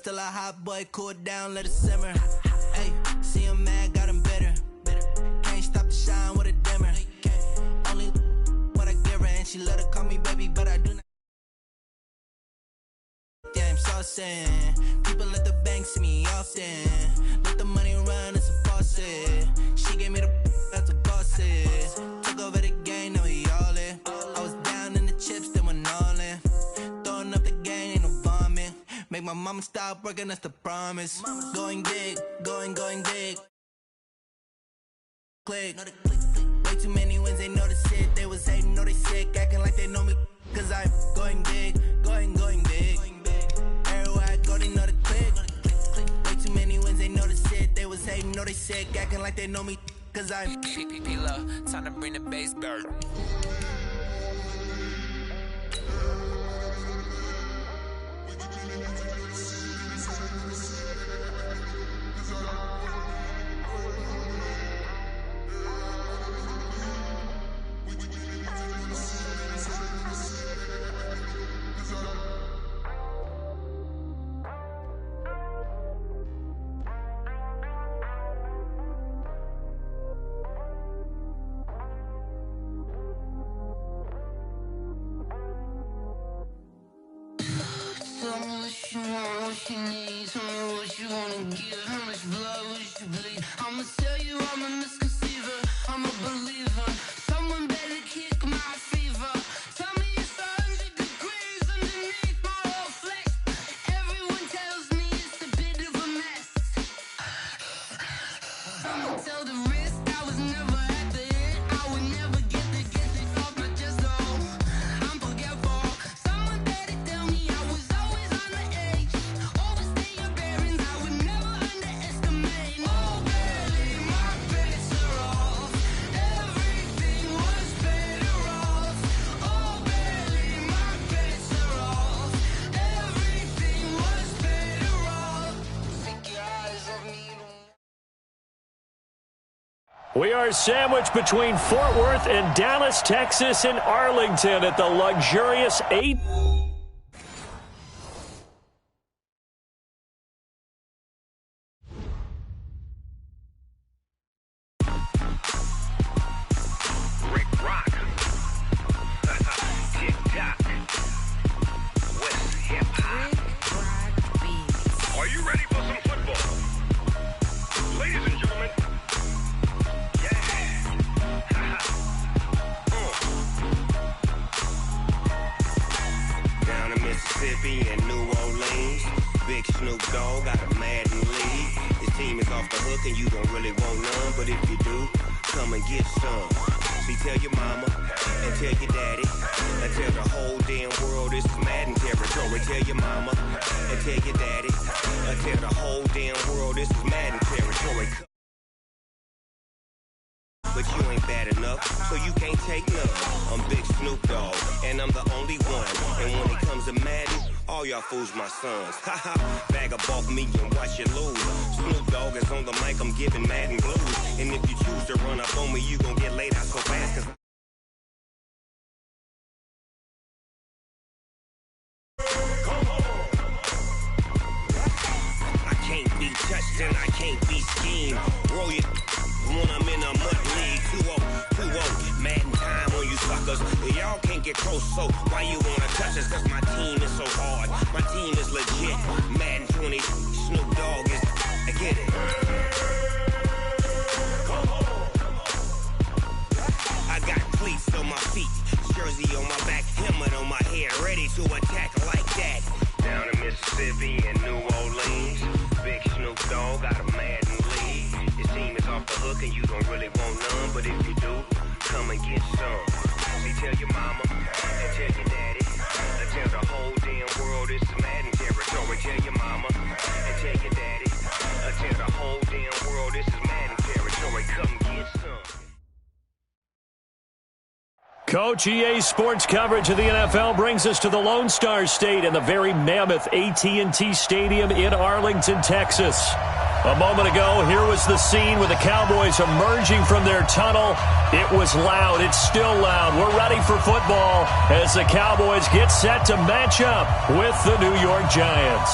still a hot boy, cool down, let it simmer. Hey, see him mad, got him bitter. Can't stop the shine with a dimmer. Only what I give her, and she let her call me baby, but I do not. Yeah, I'm saucing. People at the bank see me often. Let the money run, it's a faucet. She gave me the that's a bosses. Took over the game, now we all in. I was down in the chips, then went all in. Throwing up the game, ain't no vomit. Make my mama stop working, that's the promise. Going big, going big. Click. Way too many wins, they know the shit. They was hating, know they sick, acting like they know me. Cause I'm going big, going big. Everywhere I go, they know the click. Way too many wins, they know the shit. They was hating, know they sick, acting like they know me. Cause I'm P-P-P-Love, time to bring the bass back. Tell me what you want, what you need. Tell me what you wanna give. How much blood would you bleed? I'ma tell you I'm a misconceiver. I'm a believer. Someone better kick my fever. Tell me it's 100 degrees underneath my whole flesh. Everyone tells me it's a bit of a mess. I'ma tell the risk I was never at the end. I would never get it off my chest though. I'm forgetful. Someone better tell me I was always on the edge. Overstay your bearings, I would never underestimate. Oh barely, my bets are off. Everything was better off. Oh barely, my bets are off. Everything was better off. Take your eyes off me. We are sandwiched between Fort Worth and Dallas, Texas, and Arlington at the luxurious 8. Rick Rock. Tick-tock. West hip-hop. Are you ready for some football? Ladies and gentlemen. Down in Mississippi and New Orleans, Big Snoop Dogg got a Madden lead. His team is off the hook and you don't really want none, but if you do, come and get some. See, tell your mama and tell your daddy and tell the whole damn world this is Madden territory. Tell your mama and tell your daddy and tell the whole damn world this is Madden territory. But you ain't bad enough, so you can't take none. I'm Big Snoop Dogg, and I'm the only one. And when it comes to Madden, all y'all fools my sons. Haha, bag up off me and watch you lose. Snoop Dogg is on the mic, I'm giving Madden blues. And if you choose to run up on me, you gon' get laid out so fast. Cause I can't be touched and I can't be schemed. Roll your when I'm in a mud league. 2-0, Madden time on you suckers. Y'all can't get close, so why you wanna touch us? Cause my team is so hard. My team is legit. Madden 20, Snoop Dogg is. I get it. I got cleats on my feet, jersey on my back, helmet on my head, ready to attack like that. Down in Mississippi and New Orleans, Big Snoop Dogg got a Madden lead. His team is off the hook and you don't really want none, but if you do, come and get some. See, tell your mama and tell your daddy and tell the whole damn world this is Madden territory. Tell your mama and tell your daddy and tell the whole damn world this is Madden territory. Come get some. Coach, EA Sports coverage of the NFL brings us to the Lone Star State and the very mammoth AT&T Stadium in Arlington, Texas. A moment ago, here was the scene with the Cowboys emerging from their tunnel. It was loud. It's still loud. We're ready for football as the Cowboys get set to match up with the New York Giants.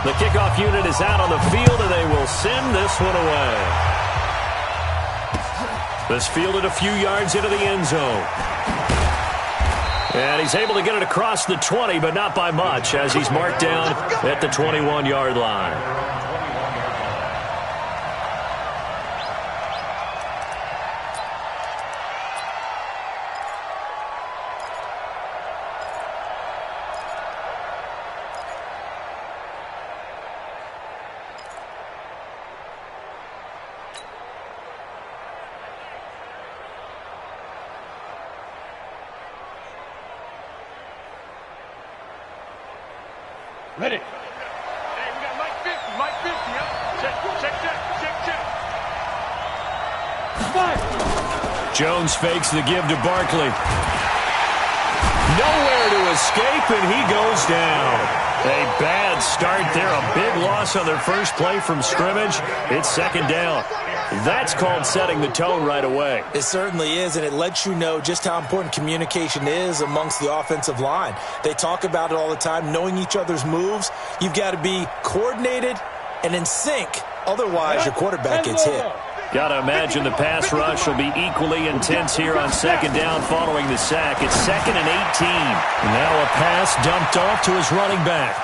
The kickoff unit is out on the field, and they will send this one away. This fielded a few yards into the end zone. And he's able to get it across the 20, but not by much, as he's marked down at the 21-yard line. Ready. Hey, we got Mike 50, Mike 50, huh? Check. Jones fakes the give to Barkley. Nowhere to escape, and he goes down. A bad start there. A big loss on their first play from scrimmage. It's second down. That's called setting the tone right away. It certainly is, and it lets you know just how important communication is amongst the offensive line. They talk about it all the time, knowing each other's moves. You've got to be coordinated and in sync. Otherwise, your quarterback gets hit. Got to imagine the pass rush will be equally intense here on second down following the sack. It's 2nd and 18. Now a pass dumped off to his running back.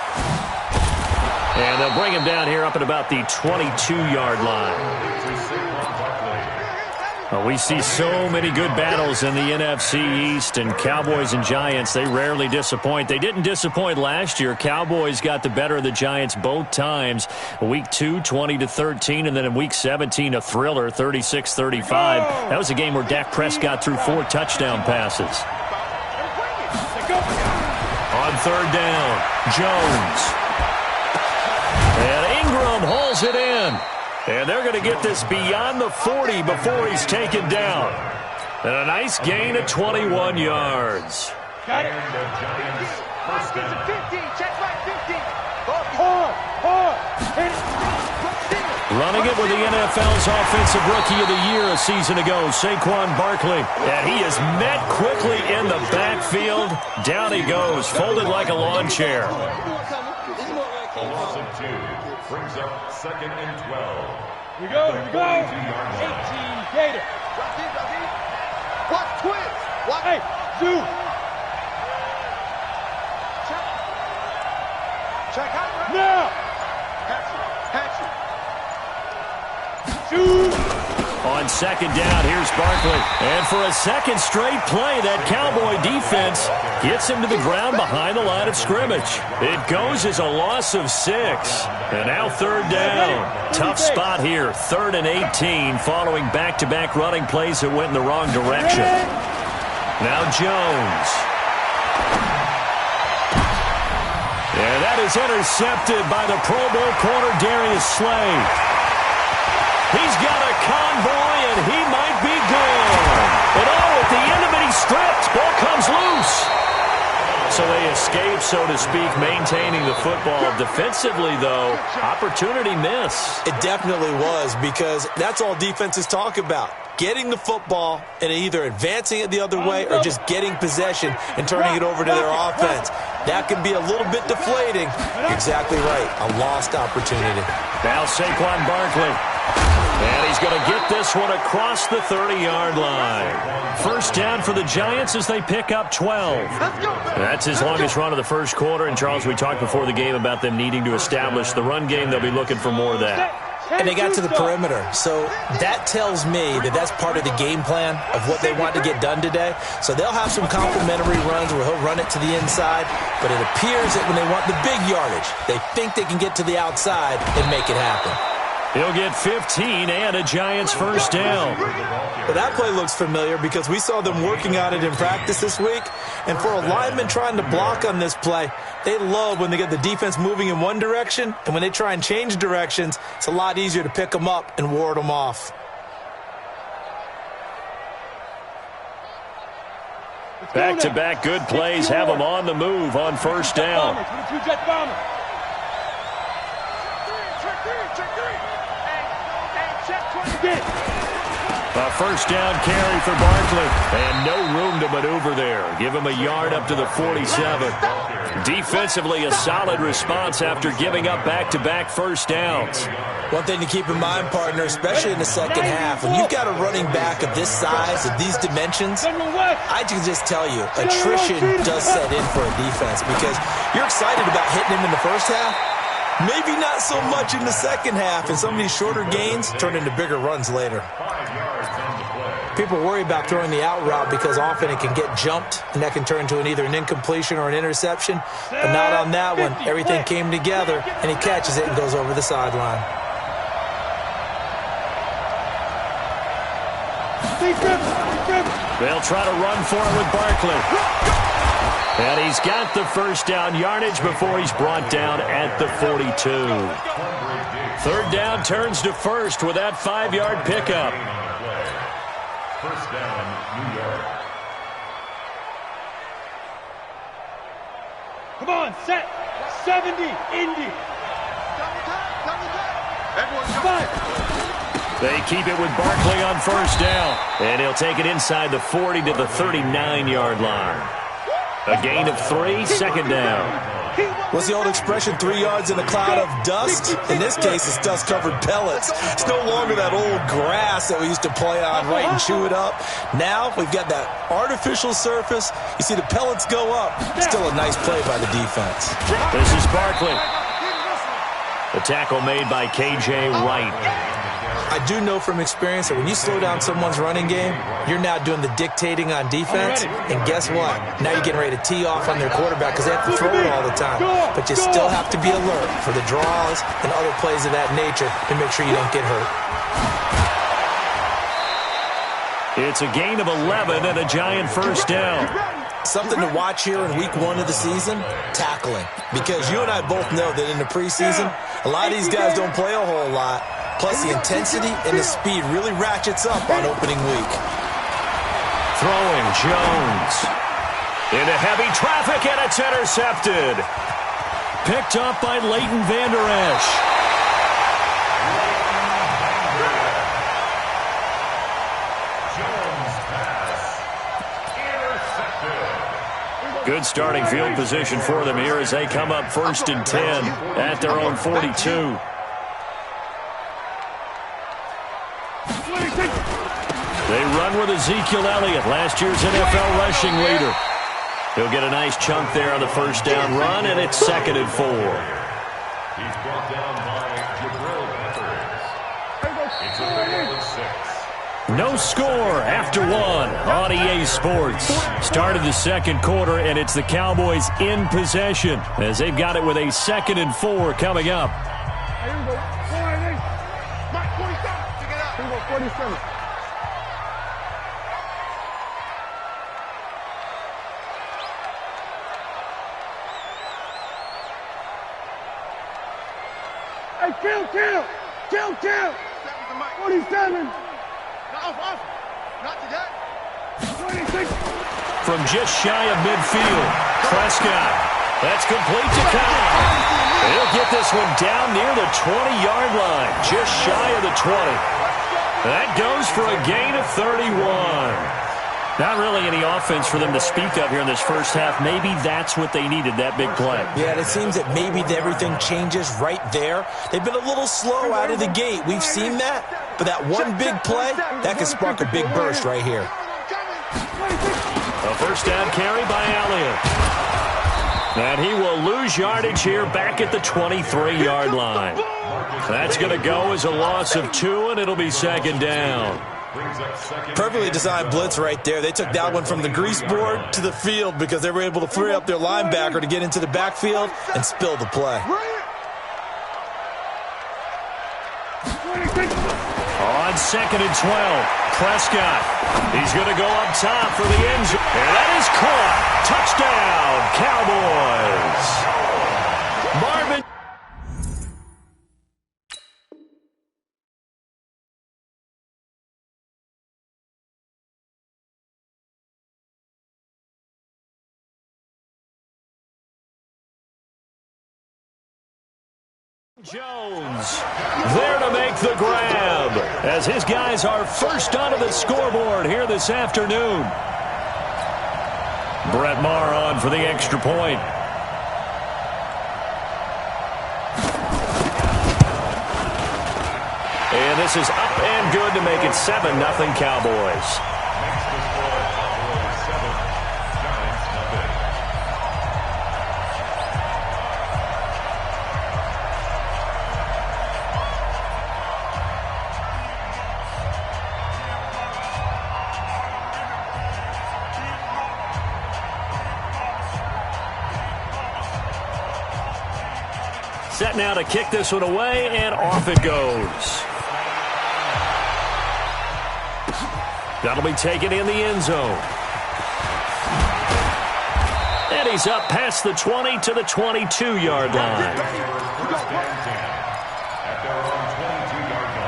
And they'll bring him down here up at about the 22-yard line. We see so many good battles in the NFC East, and Cowboys and Giants, they rarely disappoint. They didn't disappoint last year. Cowboys got the better of the Giants both times. Week 2, 20-13, and then in Week 17, a thriller, 36-35. That was a game where Dak Prescott threw 4 touchdown passes. On third down, Jones. And Ingram hauls it in. And they're going to get this beyond the 40 before he's taken down. And a nice gain of 21 yards. Got it. First down. 50. Check back 50. Running it with the NFL's Offensive Rookie of the Year a season ago, Saquon Barkley. And he is met quickly in the backfield. Down he goes, folded like a lawn chair. Brings up 2nd and 12. Here we go. 18 Gator. Watch twins. Watch. Hey, Zoo. Check out. Now. Catch it. Zoo. On second down, here's Barkley. And for a second straight play, that Cowboy defense gets him to the ground behind the line of scrimmage. It goes as a loss of 6. And now third down. Tough spot here, 3rd and 18, following back-to-back running plays that went in the wrong direction. Now Jones. And that is intercepted by the Pro Bowl corner Darius Slay. He's got a convoy, and he might be gone. And at the end of it, he's stripped. Ball comes loose. So they escape, so to speak, maintaining the football. Defensively, though, opportunity miss. It definitely was, because that's all defenses talk about. Getting the football and either advancing it the other way or just getting possession and turning it over to their offense. That can be a little bit deflating. Exactly right. A lost opportunity. Now Saquon Barkley. And he's going to get this one across the 30-yard line. First down for the Giants as they pick up 12. That's his longest run of the first quarter. And, Charles, we talked before the game about them needing to establish the run game. They'll be looking for more of that. And they got to the perimeter. So that tells me that that's part of the game plan of what they want to get done today. So they'll have some complimentary runs where he'll run it to the inside. But it appears that when they want the big yardage, they think they can get to the outside and make it happen. He'll get 15 and a Giants first down. Well, that play looks familiar because we saw them working on it in practice this week. And for a lineman trying to block on this play, they love when they get the defense moving in one direction. And when they try and change directions, it's a lot easier to pick them up and ward them off. Back-to-back good plays have them on the move on first down. A first down carry for Barkley. And no room to maneuver there. Give him a yard up to the 47. Defensively, a solid response after giving up back-to-back first downs. One thing to keep in mind, partner, especially in the second half, when you've got a running back of this size, of these dimensions, I can just tell you, attrition does set in for a defense because you're excited about hitting him in the first half. Maybe not so much in the second half, and some of these shorter gains turn into bigger runs later. People worry about throwing the out route because often it can get jumped, and that can turn into either an incompletion or an interception. But not on that one. Everything came together, and he catches it and goes over the sideline. They'll try to run for it with Barkley. And he's got the first down yardage before he's brought down at the 42. Third down turns to first with that 5-yard pickup. First down, New York. Come on, set. 70, Indy. They keep it with Barkley on first down. And he'll take it inside the 40 to the 39-yard line. A gain of 3, second down. What's the old expression, 3 yards in a cloud of dust? In this case, it's dust-covered pellets. It's no longer that old grass that we used to play on, right, and chew it up. Now we've got that artificial surface. You see the pellets go up. Still a nice play by the defense. This is Barkley. The tackle made by K.J. Wright. I do know from experience that when you slow down someone's running game, you're now doing the dictating on defense. And guess what? Now you're getting ready to tee off on their quarterback because they have to throw it all the time. But you still have to be alert for the draws and other plays of that nature to make sure you don't get hurt. It's a gain of 11 and a giant first down. Something to watch here in week 1 of the season, tackling. Because you and I both know that in the preseason, a lot of these guys don't play a whole lot. Plus, the intensity and the speed really ratchets up on opening week. Throwing Jones. Into heavy traffic, and it's intercepted. Picked up by Leighton Vander Esch. Good starting field position for them here as they come up 1st and 10 at their own 42. They run with Ezekiel Elliott, last year's NFL rushing leader. He'll get a nice chunk there on the first down run, and it's 2nd and 4. He's brought down by Jabril Peppers. It's a big 6. No score after 1 on EA Sports. Started the second quarter, and it's the Cowboys in possession as they've got it with a 2nd and 4 coming up. Mike, 47. Hey, kill. 47. Not today. 26. From just shy of midfield, Prescott. That's complete to Kyle. He'll get this one down near the 20-yard line, just shy of the 20. That goes for a gain of 31. Not really any offense for them to speak of here in this first half. Maybe that's what they needed, that big play. Yeah, it seems that maybe everything changes right there. They've been a little slow out of the gate. We've seen that. But that one big play, that can spark a big burst right here. A first down carry by Elliott. And he will lose yardage here back at the 23-yard line. That's going to go as a loss of 2, and it'll be 2nd down. Perfectly designed blitz right there. They took that one from the grease board to the field because they were able to free up their linebacker to get into the backfield and spill the play. On 2nd and 12, Prescott. He's going to go up top for the end zone. And that is caught. Touchdown, Cowboys. Marvin. Jones there to make the grab as his guys are first onto the scoreboard here this afternoon. Brett Maher on for the extra point. And this is up and good to make it 7-0 Cowboys. Set now to kick this one away, and off it goes. That'll be taken in the end zone. And he's up past the 20 to the 22-yard line. At their own 22-yard line.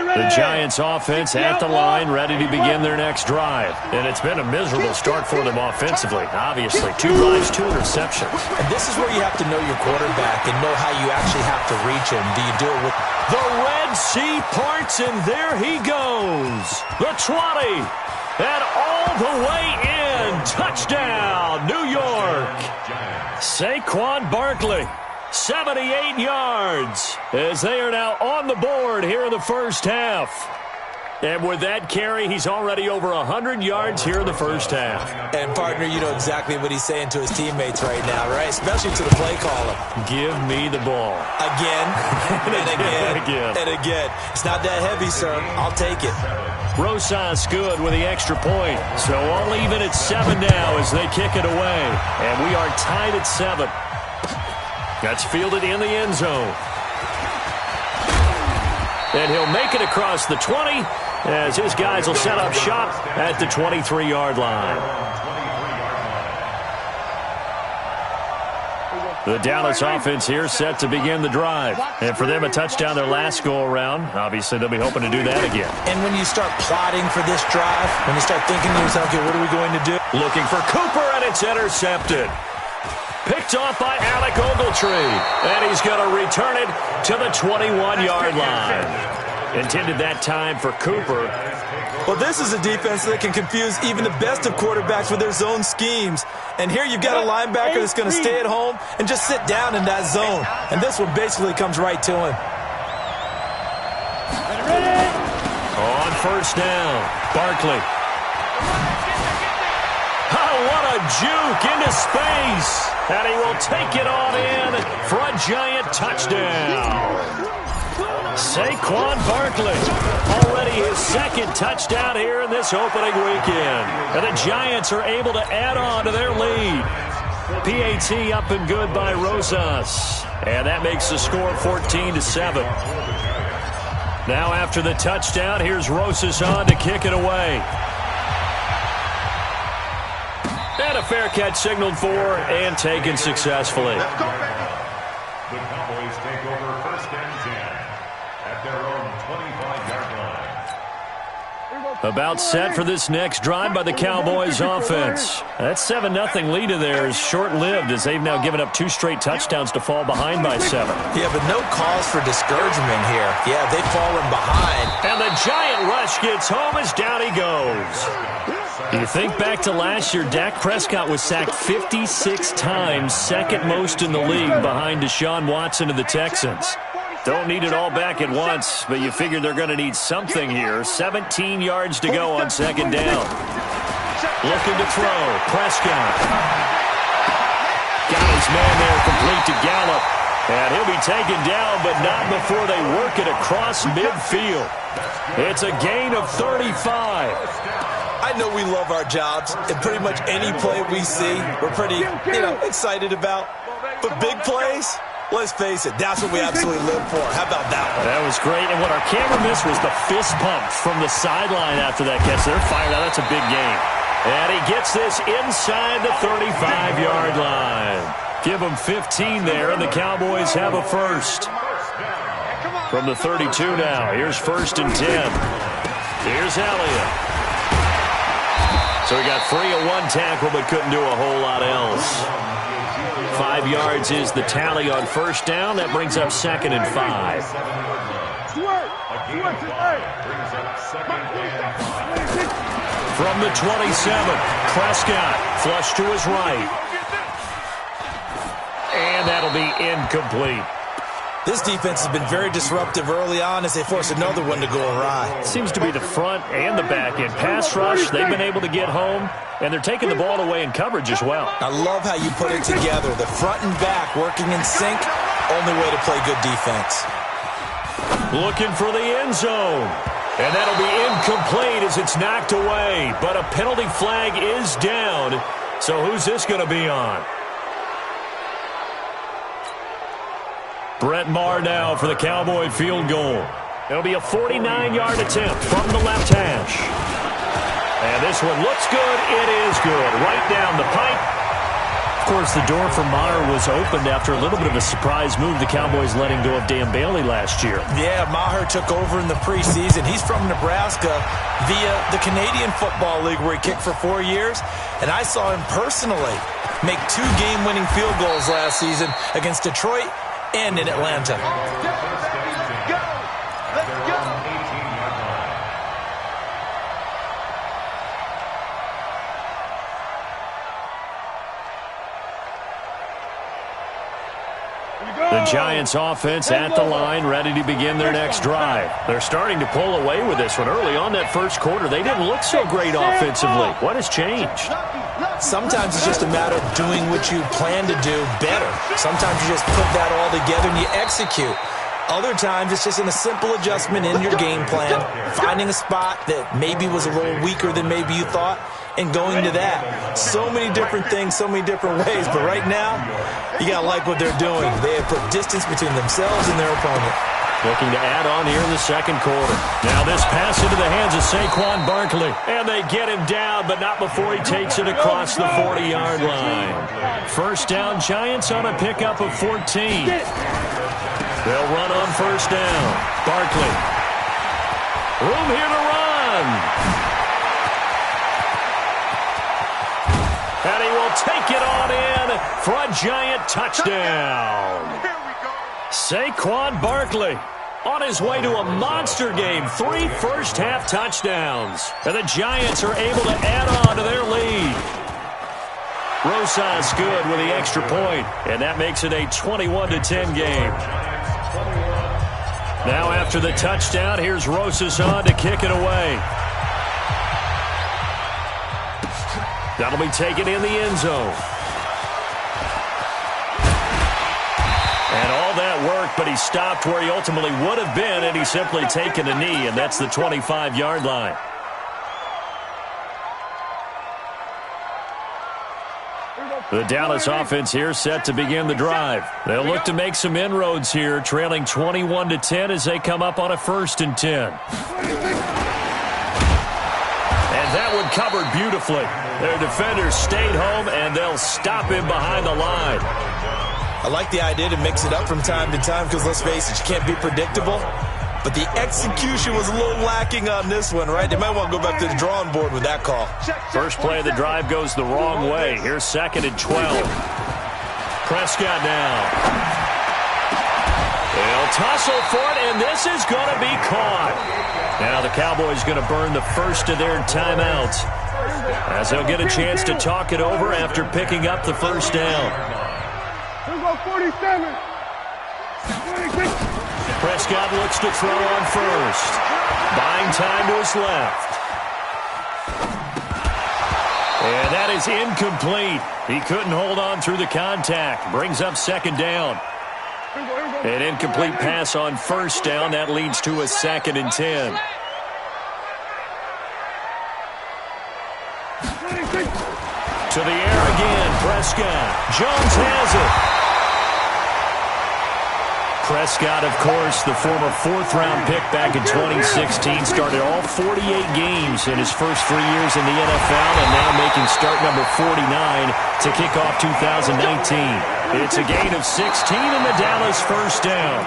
The Giants offense at the line, ready to begin their next drive. And it's been a miserable start for them offensively, obviously. 2 drives, 2 interceptions. And this is where you have to know your quarterback and know how you actually have to reach him. Do you do it with... The Red Sea parts, and there he goes. The 20. And all the way in. Touchdown, New York. Saquon Barkley. 78 yards as they are now on the board here in the first half. And with that carry, he's already over 100 yards here in the first half. And, partner, you know exactly what he's saying to his teammates right now, right? Especially to the play caller. Give me the ball. Again, and again, again. and again. It's not that heavy, sir. I'll take it. Rosas good with the extra point. So all even at 7 now as they kick it away. And we are tied at 7. That's fielded in the end zone. And he'll make it across the 20 as his guys will set up shop at the 23-yard line. The Dallas offense here set to begin the drive. And for them, a touchdown their last go-around. Obviously, they'll be hoping to do that again. And when you start plotting for this drive, when you start thinking to yourself, okay, what are we going to do? Looking for Cooper, and it's intercepted. Picked off by Alec Ogletree. And he's going to return it to the 21-yard line. Intended that time for Cooper. Well, this is a defense that can confuse even the best of quarterbacks with their zone schemes. And here you've got a linebacker that's going to stay at home and just sit down in that zone. And this one basically comes right to him. On first down, Barkley. Oh, what a juke into space. And he will take it on in for a giant touchdown. Saquon Barkley, already his second touchdown here in this opening weekend. And the Giants are able to add on to their lead. PAT up and good by Rosas. And that makes the score 14-7. Now after the touchdown, here's Rosas on to kick it away. And a fair catch signaled for and taken successfully. The Cowboys take over first and 10 at their own 25-yard line. About set for this next drive by the Cowboys offense. That 7-0 lead of theirs short-lived as they've now given up 2 straight touchdowns to fall behind by 7. Yeah, but no cause for discouragement here. Yeah, they've fallen behind. And the giant rush gets home as down he goes. You think back to last year, Dak Prescott was sacked 56 times, second most in the league behind Deshaun Watson of the Texans. Don't need it all back at once, but you figure they're going to need something here. 17 yards to go on second down. Looking to throw. Prescott. Got his man there complete to Gallup. And he'll be taken down, but not before they work it across midfield. It's a gain of 35. I know we love our jobs, and pretty much any play we see, we're pretty, excited about. But big plays, let's face it, that's what we absolutely live for. How about that one? That was great, and what our camera missed was the fist pump from the sideline after that catch. They're fired out. That's a big gain. And he gets this inside the 35-yard line. Give him 15 there, and the Cowboys have a first. From the 32 now, here's first and 10. Here's Elliott. So he got free of one tackle but couldn't do a whole lot else. 5 yards is the tally on first down. That brings up 2nd and 5. From the 27, Prescott flush to his right. And that'll be incomplete. This defense has been very disruptive early on as they force another one to go awry. Seems to be the front and the back end. Pass rush, they've been able to get home, and they're taking the ball away in coverage as well. I love how you put it together. The front and back working in sync, only way to play good defense. Looking for the end zone. And that'll be incomplete as it's knocked away. But a penalty flag is down. So who's this going to be on? Brett Maher now for the Cowboy field goal. It'll be a 49-yard attempt from the left hash. And this one looks good. It is good. Right down the pipe. Of course, the door for Maher was opened after a little bit of a surprise move. The Cowboys letting go of Dan Bailey last year. Yeah, Maher took over in the preseason. He's from Nebraska via the Canadian Football League where he kicked for 4 years. And I saw him personally make 2 game-winning field goals last season against Detroit and in Atlanta. The Giants offense at the line, ready to begin their next drive. They're starting to pull away with this one. Early on that first quarter, they didn't look so great offensively. What has changed? Sometimes it's just a matter of doing what you plan to do better. Sometimes you just put that all together and you execute. Other times it's just in a simple adjustment in your game plan, finding a spot that maybe was a little weaker than maybe you thought, and going to that. So many different things, so many different ways, but right now, you got to like what they're doing. They have put distance between themselves and their opponent. Looking to add on here in the second quarter. Now this pass into the hands of Saquon Barkley. And they get him down, but not before he takes it across the 40-yard line. First down, Giants on a pickup of 14. They'll run on first down. Barkley. Room here to run. And he will take it on in for a Giant touchdown. Saquon Barkley on his way to a monster game. 3 first-half touchdowns. And the Giants are able to add on to their lead. Rosas good with the extra point, and that makes it a 21-10 game. Now after the touchdown, here's Rosas on to kick it away. That'll be taken in the end zone. And all that work, but he stopped where he ultimately would have been, and he's simply taken a knee, and that's the 25-yard line. The Dallas offense here set to begin the drive. They'll look to make some inroads here, trailing 21-10 as they come up on a 1st and 10. And that one covered beautifully. Their defenders stayed home, and they'll stop him behind the line. I like the idea to mix it up from time to time because, let's face it, you can't be predictable. But the execution was a little lacking on this one, right? They might want to go back to the drawing board with that call. First play of the drive goes the wrong way. Here's 2nd and 12. Prescott now. They'll tussle for it, and this is going to be caught. Now the Cowboys going to burn the first of their timeouts as they'll get a chance to talk it over after picking up the first down. Here go 47. Prescott looks to throw on first. Buying time to his left. And that is incomplete. He couldn't hold on through the contact. Brings up 2nd down. An incomplete pass on first down. That leads to a 2nd and 10. To the air again, Prescott. Jones has it. Prescott, of course, the former 4th-round pick back in 2016, started all 48 games in his first 3 years in the NFL, and now making start number 49 to kick off 2019. It's a gain of 16 in the Dallas first down.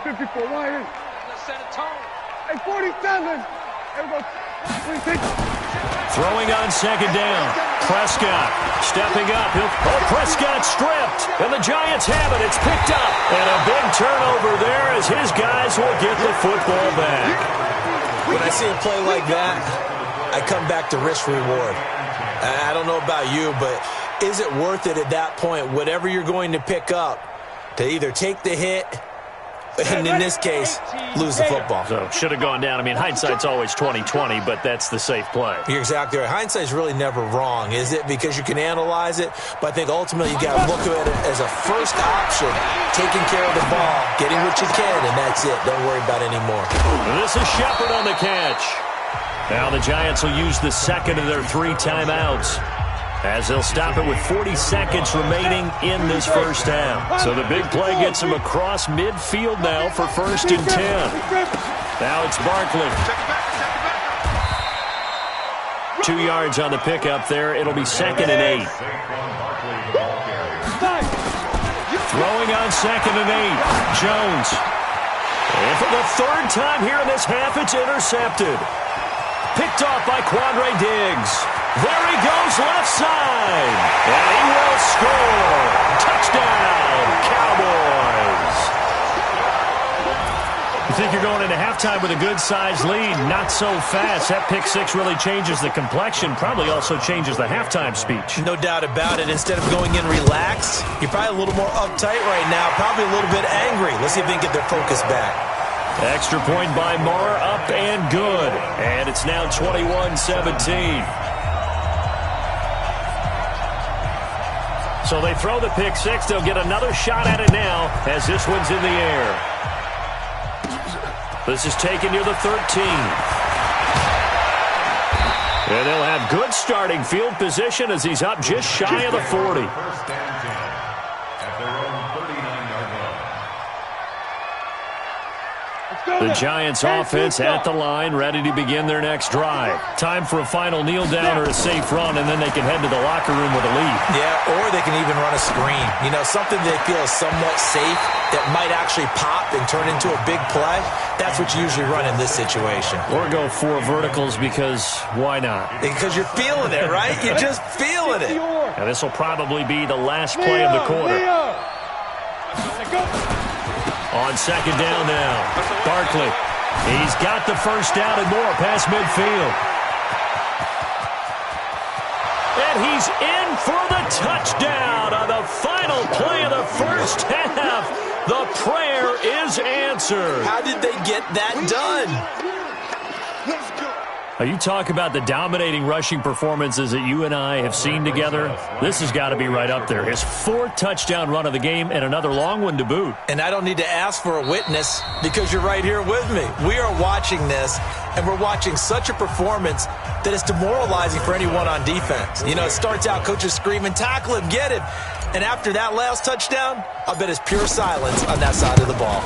54, why in? Let's set a tone. Hey, 47. Hey, we go. Throwing on second down. Prescott stepping up. Prescott stripped. And the Giants have it. It's picked up. And a big turnover there as his guys will get the football back. When I see a play like that, I come back to risk reward. I don't know about you, but is it worth it at that point, whatever you're going to pick up, to either take the hit, and in this case, lose the football? So, should have gone down. I mean, hindsight's always 20/20, but that's the safe play. You're exactly right. Hindsight's really never wrong, is it? Because you can analyze it, but I think ultimately you got to look at it as a first option, taking care of the ball, getting what you can, and that's it. Don't worry about it anymore. This is Shepard on the catch. Now the Giants will use the second of their 3 timeouts, as they'll stop it with 40 seconds remaining in this first half. So the big play gets him across midfield now for 1st and 10. Now it's Barkley. 2 yards on the pickup there. It'll be 2nd and 8. Throwing on 2nd and 8. Jones. And for the 3rd time here in this half, it's intercepted. Picked off by Quandre Diggs. There he goes, left side. And he will score. Touchdown, Cowboys. You think you're going into halftime with a good-sized lead. Not so fast. That pick six really changes the complexion. Probably also changes the halftime speech. No doubt about it. Instead of going in relaxed, you're probably a little more uptight right now. Probably a little bit angry. Let's see if they can get their focus back. Extra point by Marr, up and good. And it's now 21-17. So they throw the pick six. They'll get another shot at it now as this one's in the air. This is taken near the 13. And they'll have good starting field position as he's up just shy of the 40. First and 10 at their own 39-yard line. The Giants offense at the line, ready to begin their next drive. Time for a final kneel down or a safe run, and then they can head to the locker room with a lead. Yeah, or they can even run a screen. You know, something they feel is somewhat safe that might actually pop and turn into a big play. That's what you usually run in this situation. Or go 4 verticals because why not? Because you're feeling it, right? You're just feeling it. Now this will probably be the last play of the quarter. On second down now, Barkley. He's got the first down and more past midfield. And he's in for the touchdown on the final play of the first half. The prayer is answered. How did they get that done? Now you talk about the dominating rushing performances that you and I have seen together. This has got to be right up there. His 4th touchdown run of the game and another long one to boot. And I don't need to ask for a witness because you're right here with me. We are watching this, and we're watching such a performance that it's demoralizing for anyone on defense. You know, it starts out coaches screaming, tackle him, get him. And after that last touchdown, I bet it's pure silence on that side of the ball.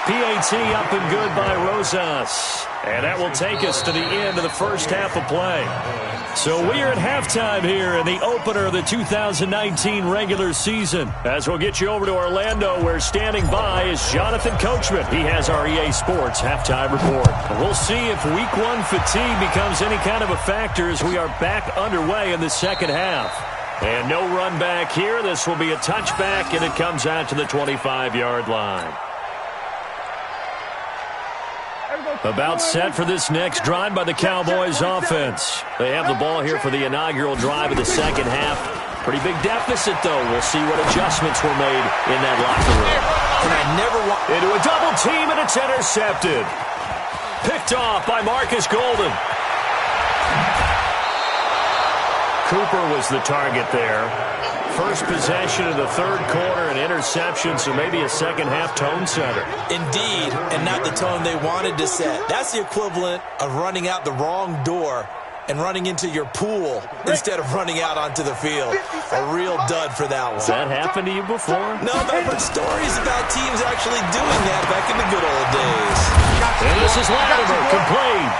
PAT up and good by Rosas. And that will take us to the end of the first half of play. So we are at halftime here in the opener of the 2019 regular season. As we'll get you over to Orlando, where standing by is Jonathan Coachman. He has our EA Sports halftime report. And we'll see if week 1 fatigue becomes any kind of a factor as we are back underway in the second half. And no run back here. This will be a touchback, and it comes out to the 25-yard line. About set for this next drive by the Cowboys offense. They have the ball here for the inaugural drive of the second half. Pretty big deficit, though. We'll see what adjustments were made in that locker room. And I never want into a double team, and it's intercepted. Picked off by Marcus Golden. Cooper was the target there. First possession of the third quarter, an interception, so maybe a second-half tone setter. Indeed, and not the tone they wanted to set. That's the equivalent of running out the wrong door and running into your pool instead of running out onto the field. A real dud for that one. Has that happened to you before? No, but I've heard stories about teams actually doing that back in the good old days. And this is Latimer, complete.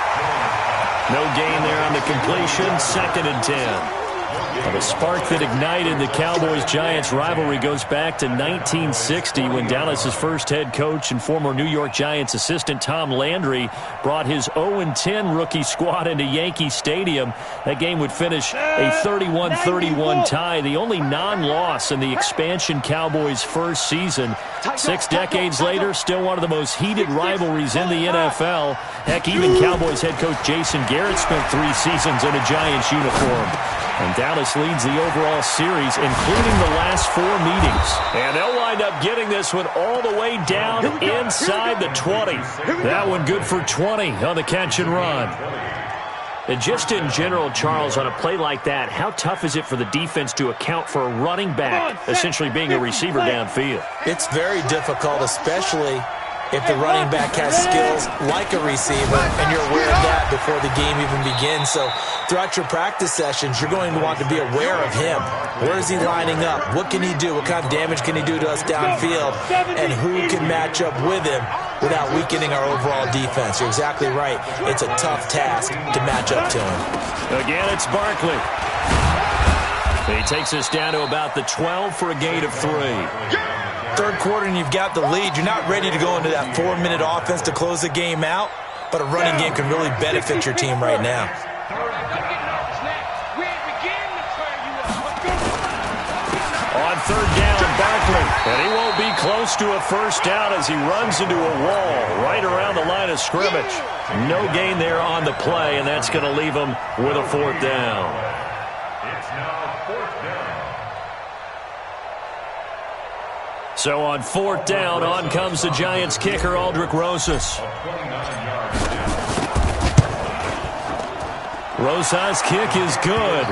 No gain there on the completion, 2nd and 10. The spark that ignited the Cowboys-Giants rivalry goes back to 1960 when Dallas's first head coach and former New York Giants assistant Tom Landry brought his 0-10 rookie squad into Yankee Stadium. That game would finish a 31-31 tie, the only non-loss in the expansion Cowboys' first season. 6 decades later, still one of the most heated rivalries in the NFL. Heck, even Cowboys head coach Jason Garrett spent 3 seasons in a Giants uniform. And Dallas leads the overall series, including the last 4 meetings. And they'll wind up getting this one all the way down inside the 20. That one good for 20 on the catch and run. And just in general, Charles, on a play like that, how tough is it for the defense to account for a running back essentially being a receiver downfield? It's very difficult, especially if the running back has skills like a receiver, and you're aware of that before the game even begins. So throughout your practice sessions, you're going to want to be aware of him. Where is he lining up? What can he do? What kind of damage can he do to us downfield? And who can match up with him without weakening our overall defense? You're exactly right. It's a tough task to match up to him. Again, it's Barkley. He takes us down to about the 12 for a gain of 3. Third quarter and you've got the lead. You're not ready to go into that 4-minute offense to close the game out, but a running game can really benefit your team right now. On third down, Barkley, and he won't be close to a first down as he runs into a wall right around the line of scrimmage. No gain there on the play, and that's going to leave him with a 4th down. So on 4th down, on comes the Giants kicker, Aldrick Rosas. Rosas' kick is good.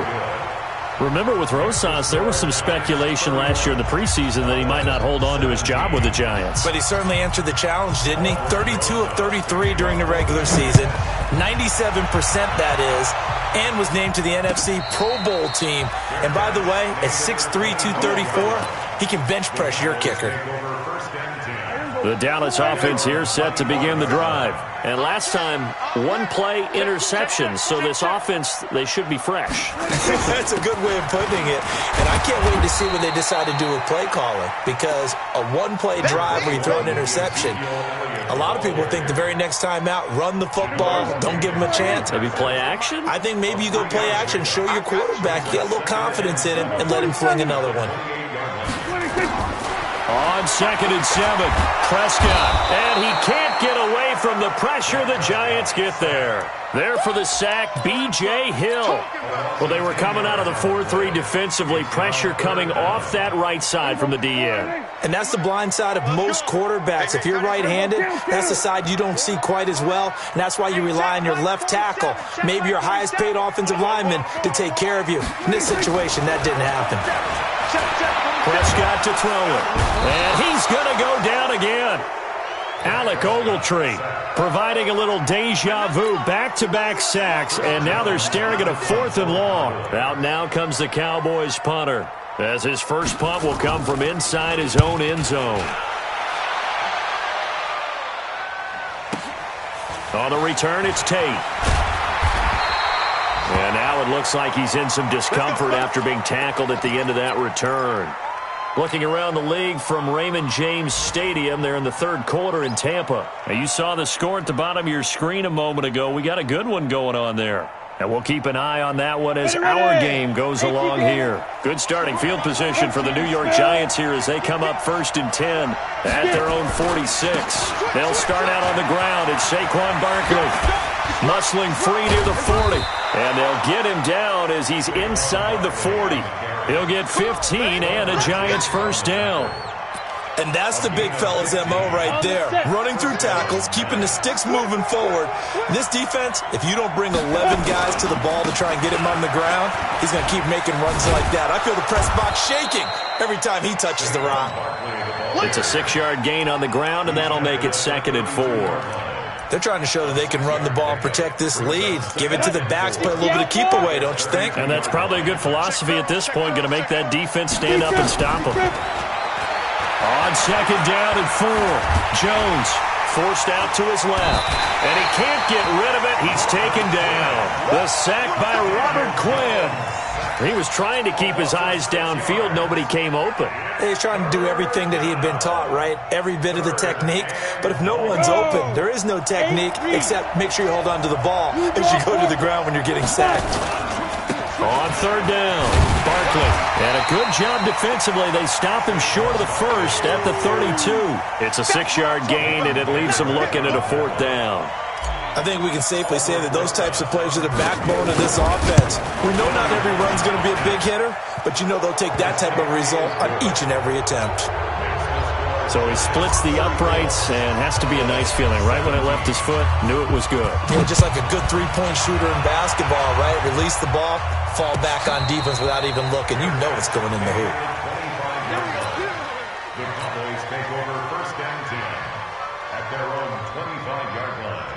Remember, with Rosas, there was some speculation last year in the preseason that he might not hold on to his job with the Giants. But he certainly answered the challenge, didn't he? 32 of 33 during the regular season, 97% that is, and was named to the NFC Pro Bowl team. And by the way, at 6'3", 234, he can bench press your kicker. The Dallas offense here set to begin the drive. And last time, 1-play interception. So this offense, they should be fresh. That's a good way of putting it. And I can't wait to see what they decide to do with play calling. Because a 1-play drive where you throw an interception, a lot of people think the very next time out, run the football, don't give them a chance. Maybe play action? I think maybe you go play action, show your quarterback, get a little confidence in him, and let him fling another one. On 2nd and 7, Prescott, and he can't get away from the pressure. The Giants get there. There for the sack, B.J. Hill. Well, they were coming out of the 4-3 defensively, pressure coming off that right side from the DN. And that's the blind side of most quarterbacks. If you're right-handed, that's the side you don't see quite as well, and that's why you rely on your left tackle, maybe your highest-paid offensive lineman, to take care of you. In this situation, that didn't happen. Prescott to throw it. And he's going to go down again. Alec Ogletree providing a little deja vu, back-to-back sacks, and now they're staring at a 4th and long. Out now comes the Cowboys punter, as his first punt will come from inside his own end zone. On the return, it's Tate. And now it looks like he's in some discomfort after being tackled at the end of that return. Looking around the league from Raymond James Stadium, they're in the 3rd quarter in Tampa. Now, you saw the score at the bottom of your screen a moment ago. We got a good one going on there. And we'll keep an eye on that one as our game goes along here. Good starting field position for the New York Giants here as they come up 1st and 10 at their own 46. They'll start out on the ground. It's Saquon Barkley muscling free near the 40. And they'll get him down as he's inside the 40. He'll get 15 and a Giants first down. And that's the big fella's MO right there. Running through tackles, keeping the sticks moving forward. This defense, if you don't bring 11 guys to the ball to try and get him on the ground, he's going to keep making runs like that. I feel the press box shaking every time he touches the rock. It's a 6-yard gain on the ground, and that'll make it 2nd and 4. They're trying to show that they can run the ball and protect this lead. Give it to the backs, play a little bit of keep away, don't you think? And that's probably a good philosophy at this point, going to make that defense stand up and stop them. On 2nd down and 4, Jones forced out to his left. And he can't get rid of it. He's taken down. The sack by Robert Quinn. He was trying to keep his eyes downfield. Nobody came open. He's trying to do everything that he had been taught, right? Every bit of the technique. But if no one's open, there is no technique except make sure you hold on to the ball as you go to the ground when you're getting sacked. On third down, Barkley. And a good job defensively. They stop him short of the first at the 32. It's a 6-yard gain, and it leaves them looking at a fourth down. I think we can safely say that those types of plays are the backbone of this offense. We know not every run's going to be a big hitter, but you know they'll take that type of result on each and every attempt. So he splits the uprights and has to be a nice feeling. Right when it left his foot, knew it was good. Yeah, just like a good three-point shooter in basketball, right? Release the ball, fall back on defense without even looking. You know it's going in the hoop. The Cowboys take over first and 10 at their own 25-yard line.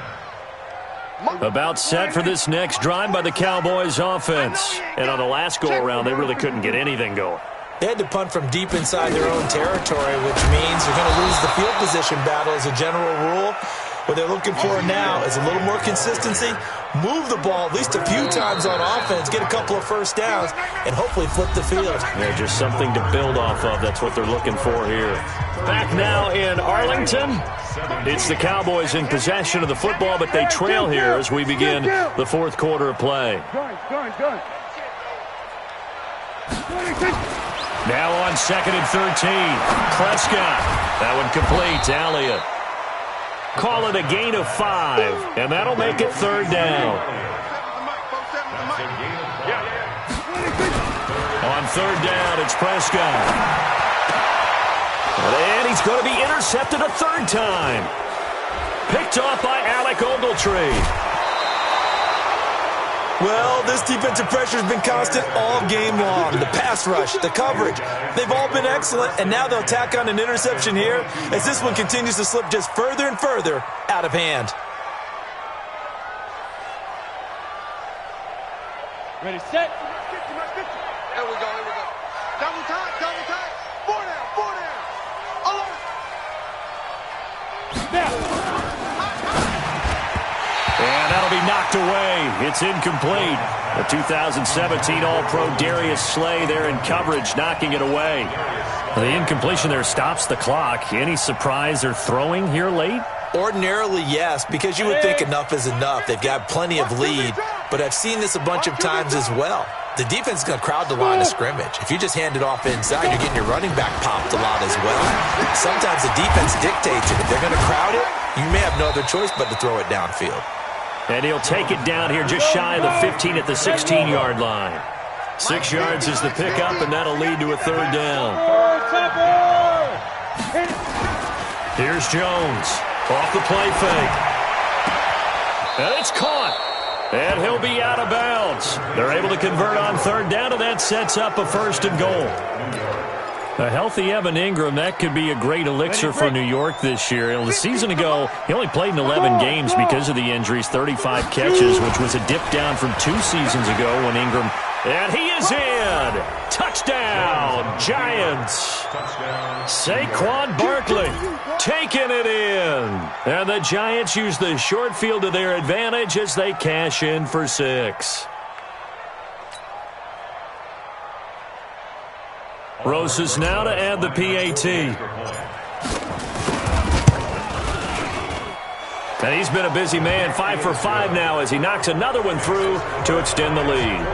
About set for this next drive by the Cowboys offense. And on the last go-around, they really couldn't get anything going. They had to punt from deep inside their own territory, which means you're going to lose the field position battle as a general rule. What they're looking for now is a little more consistency, move the ball at least a few times on offense, get a couple of first downs, and hopefully flip the field. Yeah, just something to build off of. That's what they're looking for here. Back now in Arlington. It's the Cowboys in possession of the football, but they trail here as we begin the fourth quarter of play. Now on 2nd and 13. Prescott. That one complete to Elliott. Call it a gain of 5, and that'll make it third down. On third down, it's Prescott. And he's going to be intercepted a third time. Picked off by Alec Ogletree. Well, this defensive pressure has been constant all game long. The pass rush, the coverage, they've all been excellent, and now they'll tack on an interception here as this one continues to slip just further and further out of hand. Ready, set. There we go, here we go. Double time, double time. 4 down, 4 down. Alert. Now. And that'll be knocked away. It's incomplete. The 2017 All-Pro Darius Slay there in coverage, knocking it away. The incompletion there stops the clock. Any surprise or throwing here late? Ordinarily, yes, because you would think enough is enough. They've got plenty of lead, but I've seen this a bunch of times as well. The defense is going to crowd the line of scrimmage. If you just hand it off inside, you're getting your running back popped a lot as well. Sometimes the defense dictates it. If they're going to crowd it, you may have no other choice but to throw it downfield. And he'll take it down here just shy of the 15 at the 16-yard line. 6 yards is the pickup, and that'll lead to a third down. Here's Jones. Off the play fake. And it's caught. And he'll be out of bounds. They're able to convert on third down, and that sets up a first and goal. A healthy Evan Ingram, that could be a great elixir for New York this year. A season ago, he only played in 11 games because of the injuries, 35 catches, which was a dip down from 2 seasons ago when Ingram... And he is in! Touchdown, Giants! Saquon Barkley taking it in. And the Giants use the short field to their advantage as they cash in for 6. Rosas now to add the PAT. And he's been a busy man, 5 for 5 now as he knocks another one through to extend the lead.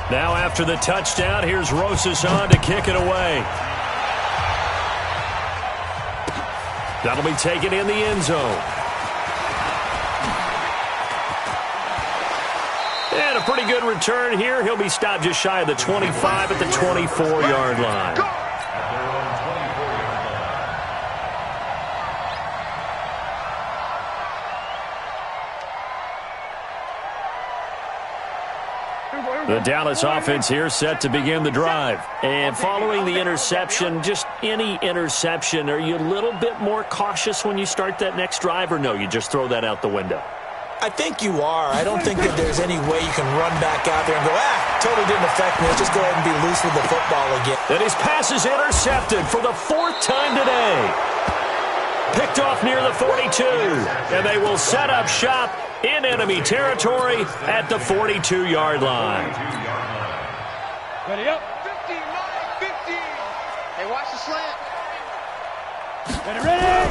Now after the touchdown, here's Rosas on to kick it away. That'll be taken in the end zone. And a pretty good return here. He'll be stopped just shy of the 25 at the 24-yard line. The Dallas offense here set to begin the drive. And following the interception, just any interception, are you a little bit more cautious when you start that next drive, or no, you just throw that out the window? I think you are. I don't think that there's any way you can run back out there and go, totally didn't affect me. Let's just go ahead and be loose with the football again. And his pass is intercepted for the 4th time today. Picked off near the 42. And they will set up shop in enemy territory at the 42-yard line. Ready up. 15, 15. Hey, watch the slant. Ready.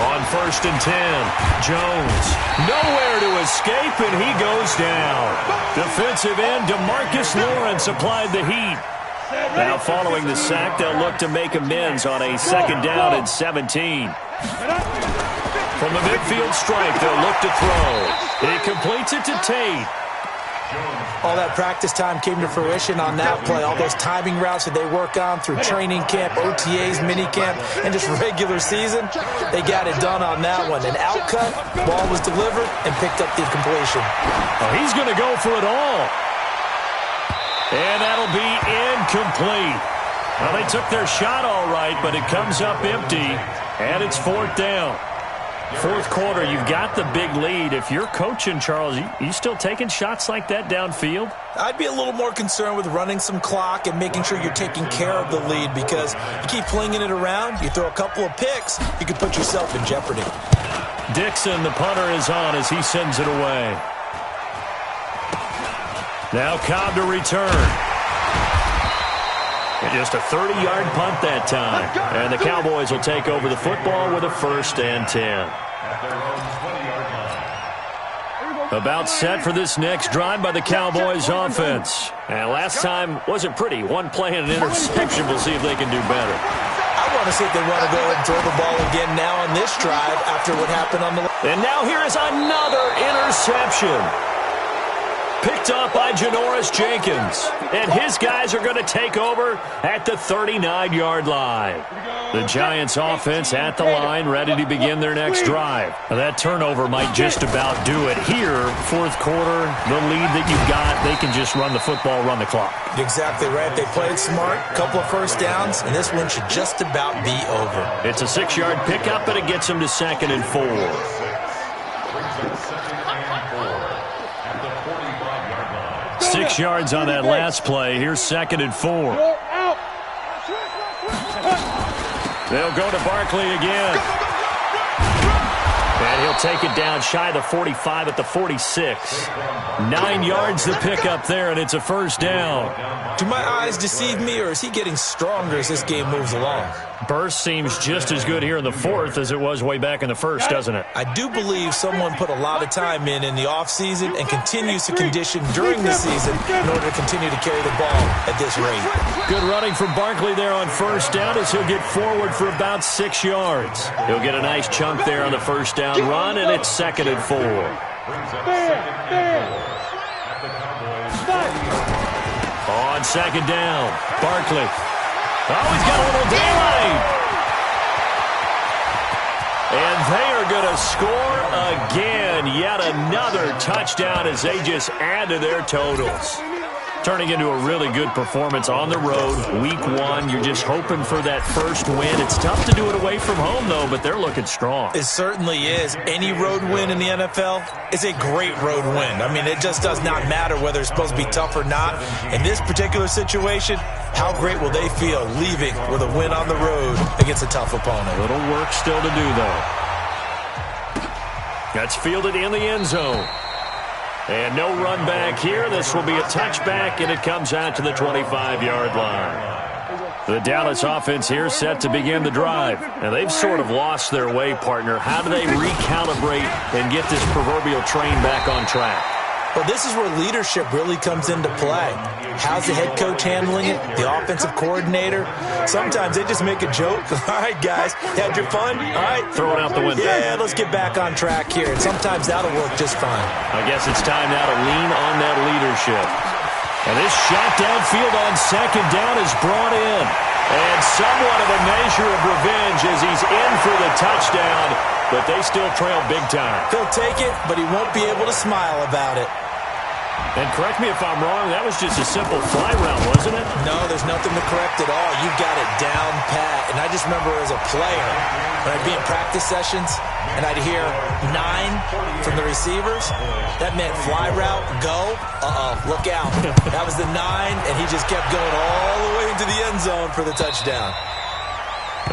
On 1st and 10, Jones nowhere to escape, and he goes down. Defensive end DeMarcus Lawrence applied the heat. Now following the sack, they'll look to make amends on a 2nd down and 17. From the midfield stripe, they'll look to throw. He completes it to Tate. All that practice time came to fruition on that play. All those timing routes that they work on through training camp, OTAs, mini camp, and just regular season, they got it done on that one. An outcut, ball was delivered, and picked up the completion. Oh, he's going to go for it all. And that'll be incomplete. Well, they took their shot all right, but it comes up empty, and it's 4th down. 4th quarter, you've got the big lead. If you're coaching, Charles, you still taking shots like that downfield? I'd be a little more concerned with running some clock and making sure you're taking care of the lead, because you keep flinging it around, you throw a couple of picks, you could put yourself in jeopardy. Dixon, the punter, is on as he sends it away. Now Cobb to return. And just a 30-yard punt that time. And the Cowboys will take over the football with a 1st and 10. About set for this next drive by the Cowboys offense. And last time wasn't pretty. One play and an interception. We'll see if they can do better. I want to see if they want to go ahead and throw the ball again now on this drive after what happened on the... And now here is another interception. Picked off by Janoris Jenkins. And his guys are going to take over at the 39-yard line. The Giants offense at the line, ready to begin their next drive. Now, that turnover might just about do it here. 4th quarter, the lead that you've got, they can just run the football, run the clock. Exactly right. They played smart, couple of 1st downs, and this one should just about be over. It's a 6-yard pickup, and it gets them to 2nd and 4. 6 yards on that last play. Here's 2nd and 4. They'll go to Barkley again. And he'll take it down shy of the 45 at the 46. 9 yards to pick up there, and it's a 1st down. Do my eyes deceive me, or is he getting stronger as this game moves along? Burst seems just as good here in the 4th as it was way back in the 1st, doesn't it? I do believe someone put a lot of time in the offseason and continues to condition during the season in order to continue to carry the ball at this rate. Good running from Barkley there on 1st down as he'll get forward for about 6 yards. He'll get a nice chunk there on the 1st down run, and it's 2nd and 4. On 2nd down, Barkley. Oh, he's got a little daylight. And they are going to score again. Yet another touchdown as they just add to their totals. Turning into a really good performance on the road. Week 1, you're just hoping for that first win. It's tough to do it away from home, though, but they're looking strong. It certainly is. Any road win in the NFL is a great road win. I mean, it just does not matter whether it's supposed to be tough or not. In this particular situation, how great will they feel leaving with a win on the road against a tough opponent? A little work still to do, though. That's fielded in the end zone. And no run back here. This will be a touchback, and it comes out to the 25-yard line. The Dallas offense here set to begin the drive. And they've sort of lost their way, partner. How do they recalibrate and get this proverbial train back on track? Well, this is where leadership really comes into play. How's the head coach handling it? The offensive coordinator? Sometimes they just make a joke. All right, guys, had your fun? All right. Throw it out the window. Yeah, let's get back on track here. And sometimes that'll work just fine. I guess it's time now to lean on that leadership. And this shot downfield on 2nd down is brought in. And somewhat of a measure of revenge as he's in for the touchdown, but they still trail big time. He'll take it, but he won't be able to smile about it. And correct me if I'm wrong, that was just a simple fly route, wasn't it? No, there's nothing to correct at all. You've got it down pat. And I just remember as a player, when I'd be in practice sessions, and I'd hear 9 from the receivers, that meant fly route, go, look out. That was the 9, and he just kept going all the way into the end zone for the touchdown.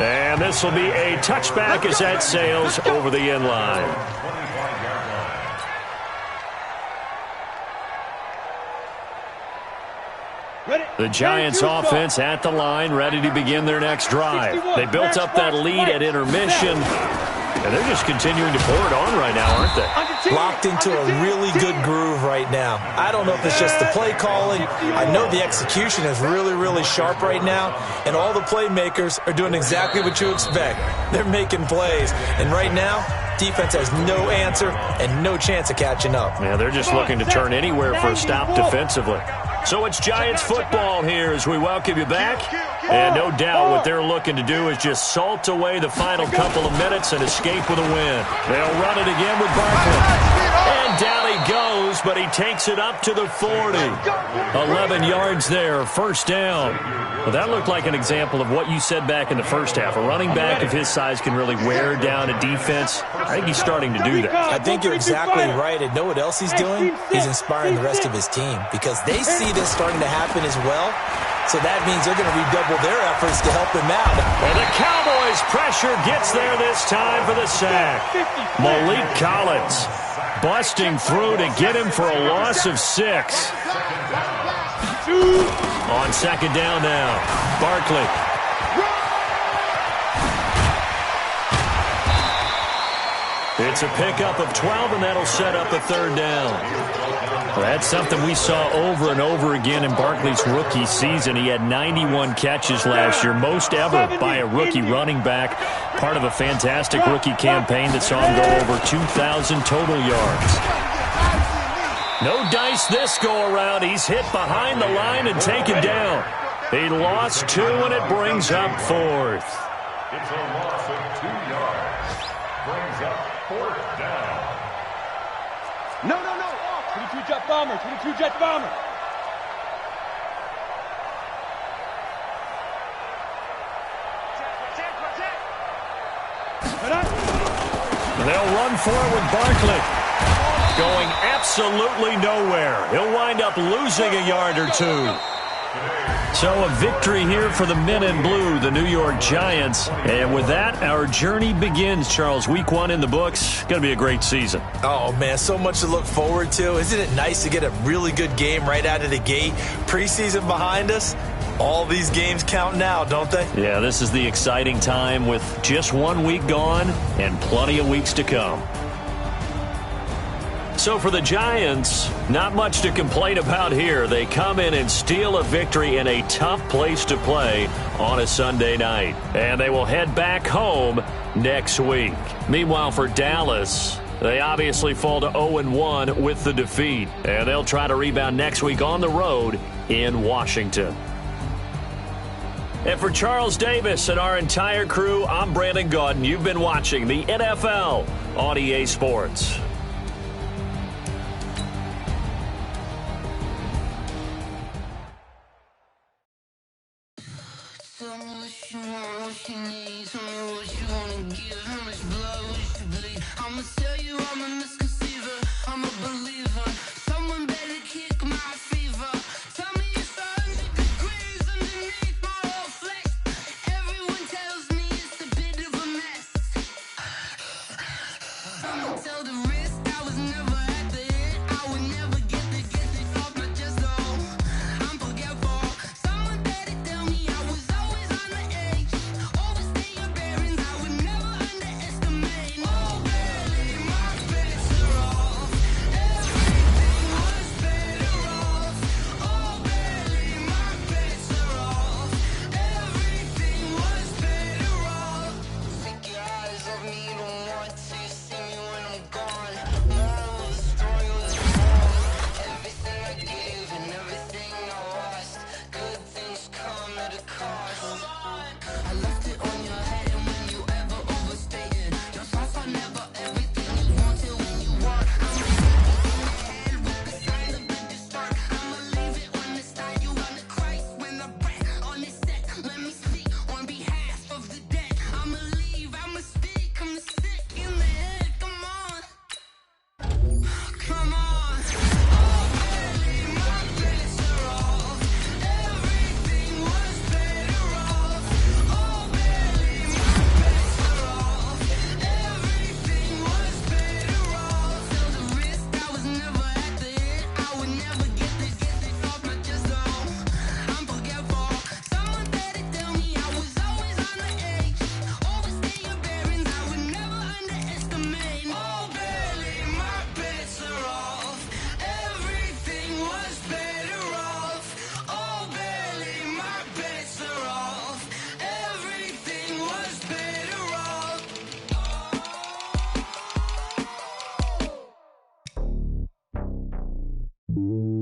And this will be a touchback as that sails over the end line. The Giants offense at the line, ready to begin their next drive. They built up that lead at intermission, and they're just continuing to pour it on right now, aren't they? Locked into a really good groove right now. I don't know if it's just the play calling. I know the execution is really, really sharp right now, and all the playmakers are doing exactly what you expect. They're making plays, and right now, defense has no answer and no chance of catching up. Yeah, they're just looking to turn anywhere for a stop defensively. So it's Giants football here as we welcome you back. And no doubt what they're looking to do is just salt away the final couple of minutes and escape with a win. They'll run it again with Barkley. And down he goes, but he takes it up to the 40. 11 yards there, first down. Well, that looked like an example of what you said back in the first half. A running back of his size can really wear down a defense. I think he's starting to do that. I think you're exactly right. And know what else he's doing? He's inspiring the rest of his team because they see this starting to happen as well. So that means they're going to redouble their efforts to help him out. And the Cowboys' pressure gets there this time for the sack. Malik Collins busting through to get him for a loss of 6. On second down now, Barkley. It's a pickup of 12, and that'll set up a third down. Well, that's something we saw over and over again in Barkley's rookie season. He had 91 catches last year, most ever by a rookie running back, part of a fantastic rookie campaign that saw him go over 2,000 total yards. No dice this go-around. He's hit behind the line and taken down. He lost 2, and it brings up 4th. It's a loss of 2 yards. Brings up 4th down. No. 22-jet bomber. 22-jet bomber. They'll run for it with Barkley. Going absolutely nowhere. He'll wind up losing a yard or 2. So a victory here for the men in blue, the New York Giants. And with that, our journey begins, Charles. Week 1 in the books. Going to be a great season. Oh, man, so much to look forward to. Isn't it nice to get a really good game right out of the gate? Preseason behind us. All these games count now, don't they? Yeah, this is the exciting time with just 1 week gone and plenty of weeks to come. So for the Giants, not much to complain about here. They come in and steal a victory in a tough place to play on a Sunday night. And they will head back home next week. Meanwhile, for Dallas, they obviously fall to 0-1 with the defeat. And they'll try to rebound next week on the road in Washington. And for Charles Davis and our entire crew, I'm Brandon Gaudin. You've been watching the NFL on EA Sports. you.